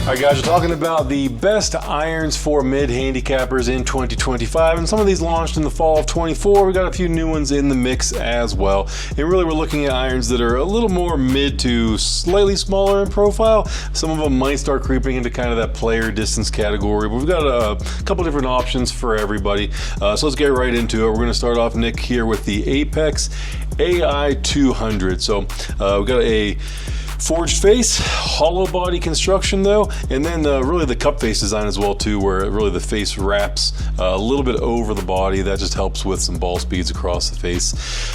All right, guys, we're talking about the best irons for mid-handicappers in 2025, and some of these launched in the fall of 24. We got a few new ones in the mix as well, and really we're looking at irons that are a little more mid to slightly smaller in profile. Some of them might start creeping into kind of that player distance category, but we've got a couple different options for everybody. So let's get right into it. We're going to start off, Nick, here with the Apex AI 200. So we've got a forged face, hollow body construction though, and then really the cup face design as well too, where really the face wraps a little bit over the body. That just helps with some ball speeds across the face.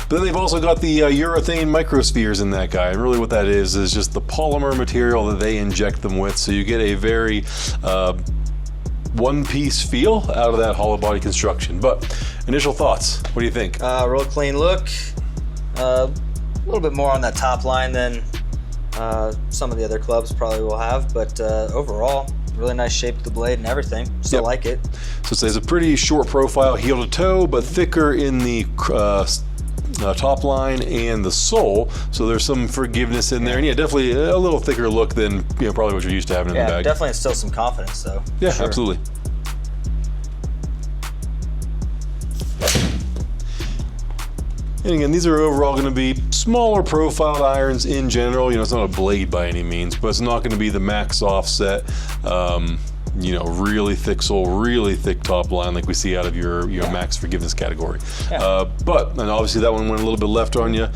But then they've also got the urethane microspheres in that guy, and really what that is just the polymer material that they inject them with, so you get a very one-piece feel out of that hollow body construction. But initial thoughts, what do you think? Real clean look, a little bit more on that top line than some of the other clubs probably will have, but overall, really nice shape to the blade and everything. Still like it. So it says a pretty short profile, heel to toe, but thicker in the top line and the sole. So there's some forgiveness in there, and yeah, definitely a little thicker look than probably what you're used to having in the bag. Definitely still some confidence though. Yeah, sure. Absolutely. And again, these are overall going to be smaller profiled irons in general. It's not a blade by any means, but it's not going to be the max offset, really thick sole, really thick top line like we see out of your max forgiveness category. Yeah. And obviously that one went a little bit left on you.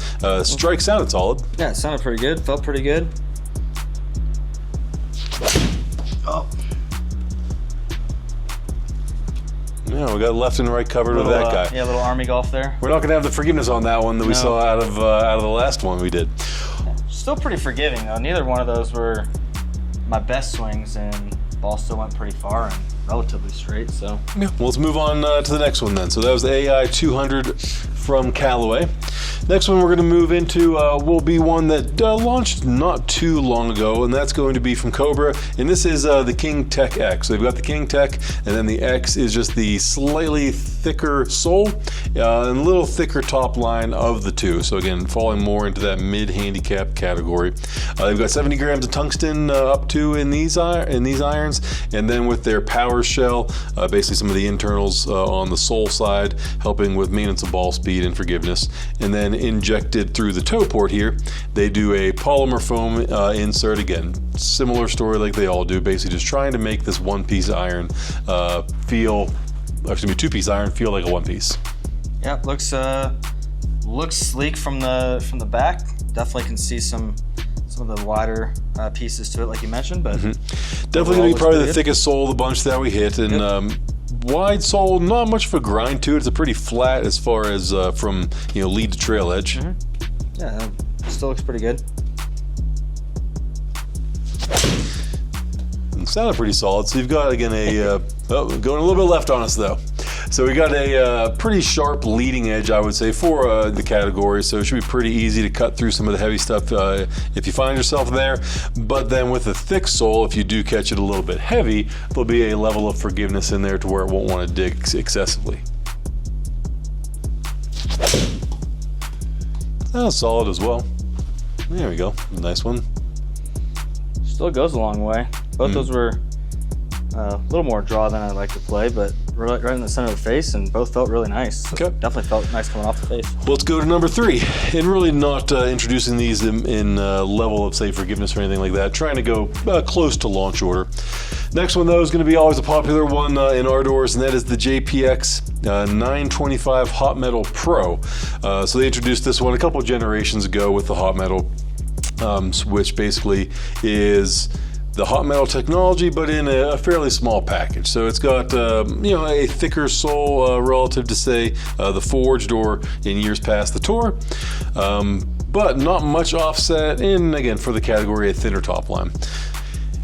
Strike sounded solid. Yeah, it sounded pretty good. Felt pretty good. Oh. Yeah, we got left and right covered with that guy. Yeah, a little Army golf there. We're not going to have the forgiveness on that one that we saw out of the last one we did. Yeah, still pretty forgiving though. Neither one of those were my best swings, and ball still went pretty far and relatively straight. So yeah, well, let's move on to the next one then. So that was the AI 200 from Callaway. Next one we're going to move into will be one that launched not too long ago, and that's going to be from Cobra, and this is the King Tech X. So they've got the King Tech, and then the X is just the slightly thicker sole and a little thicker top line of the two. So again, falling more into that mid-handicap category. They've got 70 grams of tungsten up to in these irons, and then with their power shell, basically some of the internals on the sole side, helping with maintenance of ball speed and forgiveness. And then injected through the toe port here, they do a polymer foam insert. Again, similar story like they all do, basically just trying to make this one-piece iron two-piece iron feel like a one-piece. Yeah, looks sleek from the back. Definitely can see some of the wider pieces to it, like you mentioned, but definitely going to be probably the thickest sole of the bunch that we hit, and wide sole, not much of a grind to it. It's a pretty flat as far as from lead to trail edge. Mm-hmm. Yeah, still looks pretty good. It sounded pretty solid. So you've got again going a little bit left on us though. So we got a pretty sharp leading edge, I would say, for the category. So it should be pretty easy to cut through some of the heavy stuff if you find yourself there. But then with a thick sole, if you do catch it a little bit heavy, there'll be a level of forgiveness in there to where it won't want to dig excessively. That's solid as well. There we go. Nice one. Still goes a long way. Both those were a little more draw than I like to play, but right in the center of the face, and both felt really nice. So okay. Definitely felt nice coming off the face. Well, let's go to number 3, and really not introducing these in level of, say, forgiveness or anything like that. Trying to go close to launch order. Next one, though, is going to be always a popular one in our doors, and that is the JPX 925 Hot Metal Pro. So they introduced this one a couple generations ago with the Hot Metal, which basically is the hot metal technology, but in a fairly small package. So it's got a thicker sole relative to, say, the Forged or in years past the Tour, but not much offset, and again for the category a thinner top line.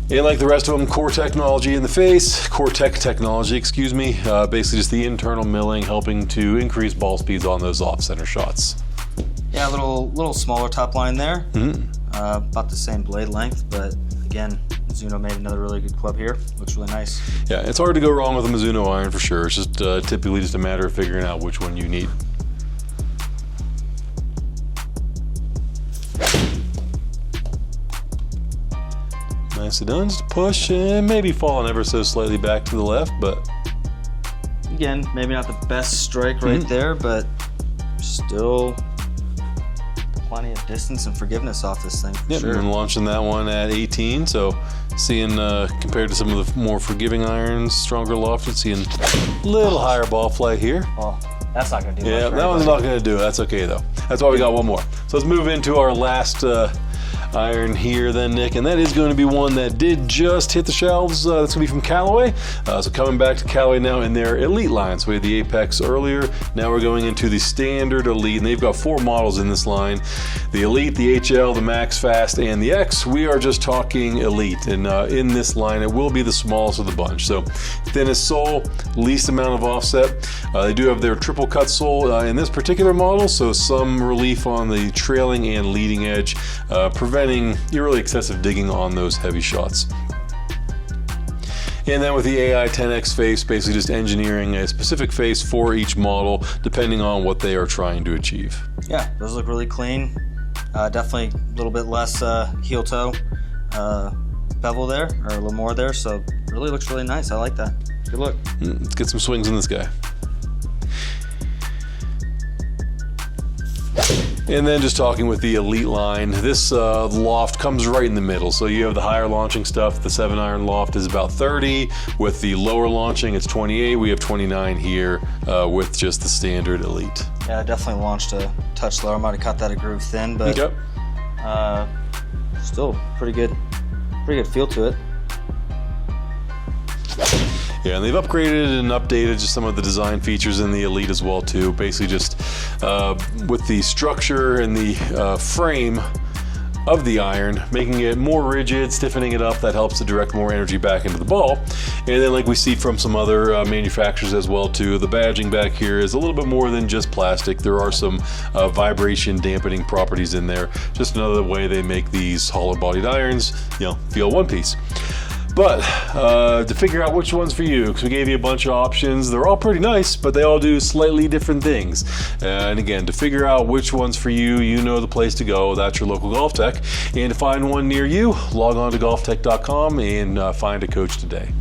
And like the rest of them, core technology in the face, core tech technology, excuse me, basically just the internal milling helping to increase ball speeds on those off-center shots. Yeah, a little smaller top line there. Mm-hmm. About the same blade length, but again, Mizuno made another really good club here. Looks really nice. Yeah, it's hard to go wrong with a Mizuno iron for sure. It's just typically just a matter of figuring out which one you need. Nicely done. Just push and maybe falling ever so slightly back to the left, but again, maybe not the best strike right there, but still plenty of distance and forgiveness off this thing. Yep, sure. And launching that one at 18, so seeing compared to some of the more forgiving irons, stronger lofted, seeing a little higher ball flight here. Well, that's not going to do Yeah, much. that one's not going to do it. That's okay though. That's why we got one more. So let's move into our last iron here then, Nick, and that is going to be one that did just hit the shelves. That's going to be from Callaway. So coming back to Callaway now in their Elite line. So we had the Apex earlier. Now we're going into the Standard Elite, and they've got 4 models in this line. The Elite, the HL, the Max Fast, and the X. We are just talking Elite, and in this line it will be the smallest of the bunch. So thinnest sole, least amount of offset. They do have their triple cut sole in this particular model, so some relief on the trailing and leading edge, preventing really excessive digging on those heavy shots. And then with the AI 10X face, basically just engineering a specific face for each model depending on what they are trying to achieve. Yeah, those look really clean. Definitely a little bit less heel toe bevel there, or a little more there, so really looks really nice. I like that. Good look. Let's get some swings in this guy. And then just talking with the Elite line, this loft comes right in the middle. So you have the higher launching stuff. The 7-iron loft is about 30. With the lower launching, it's 28. We have 29 here with just the Standard Elite. Yeah, I definitely launched a touch lower. I might have cut that a groove thin, but Yep. Still pretty good feel to it. Yeah, and they've upgraded and updated just some of the design features in the Elite as well too. Basically just with the structure and the frame of the iron, making it more rigid, stiffening it up. That helps to direct more energy back into the ball. And then like we see from some other manufacturers as well too, the badging back here is a little bit more than just plastic. There are some vibration dampening properties in there. Just another way they make these hollow bodied irons, feel one piece. But to figure out which one's for you, because we gave you a bunch of options, they're all pretty nice, but they all do slightly different things. And again, to figure out which one's for you, you know the place to go. That's your local GOLFTEC. And to find one near you, log on to golftec.com and find a coach today.